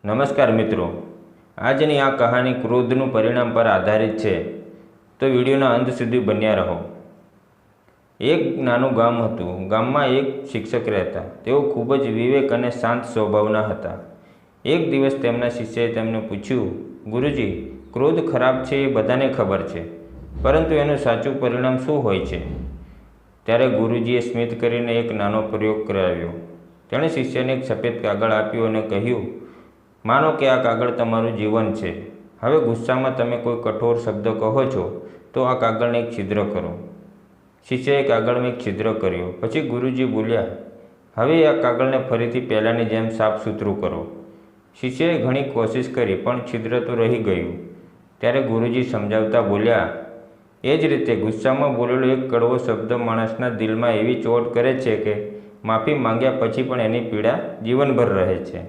નમસ્કાર મિત્રો, આજની આ કહાની ક્રોધનું પરિણામ પર આધારિત છે, તો વિડીયોના અંત સુધી બન્યા રહો। એક નાનું ગામ હતું। ગામમાં એક શિક્ષક રહેતા। તેઓ ખૂબ જ વિવેક અને શાંત સ્વભાવના હતા। એક દિવસ તેમના શિષ્યએ તેમને પૂછ્યું, ગુરુજી, ક્રોધ ખરાબ છે એ બધાને ખબર છે, પરંતુ એનું સાચું પરિણામ શું હોય છે? ત્યારે ગુરુજીએ સ્મિત કરીને એક નાનો પ્રયોગ કરાવ્યો। તેણે શિષ્યને એક સફેદ કાગળ આપ્યું અને કહ્યું, માનો કે આ કાગળ તમારું જીવન છે। હવે ગુસ્સામાં તમે કોઈ કઠોર શબ્દ કહો છો તો આ કાગળને એક છિદ્ર કરો। શિષ્યએ કાગળમાં એક છિદ્ર કર્યો। પછી ગુરુજી બોલ્યા, હવે આ કાગળને ફરીથી પહેલાંની જેમ સાફ સુથરું કરો। શિષ્યએ ઘણી કોશિશ કરી પણ છિદ્ર તો રહી ગયું। ત્યારે ગુરુજી સમજાવતા બોલ્યા, એ જ રીતે ગુસ્સામાં બોલેલો એક કડવો શબ્દ માણસના દિલમાં એવી ચોટ કરે છે કે માફી માંગ્યા પછી પણ એની પીડા જીવનભર રહે છે।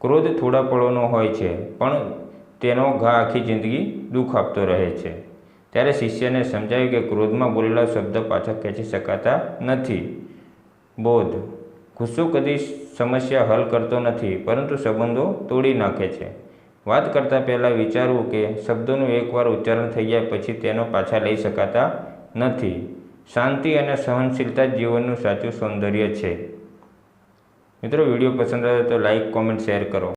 ક્રોધ થોડા પળોનો હોય છે, પણ તેનો ઘા આખી જિંદગી દુઃખ આપતો રહે છે। ત્યારે શિષ્યને સમજાયું કે ક્રોધમાં બોલેલા શબ્દ પાછા ખેંચી શકાતા નથી। બોધ: ગુસ્સો કદી સમસ્યા હલ કરતો નથી, પરંતુ સંબંધો તોડી નાખે છે। વાત કરતાં પહેલાં વિચારવું કે શબ્દોનું એકવાર ઉચ્ચારણ થઈ ગયા પછી તેનો પાછા લઈ શકાતા નથી। શાંતિ અને સહનશીલતા જ જીવનનું સાચું સૌંદર્ય છે। મિત્રો, વિડીયો પસંદ આવે તો લાઇક, કોમેન્ટ, શેર કરો।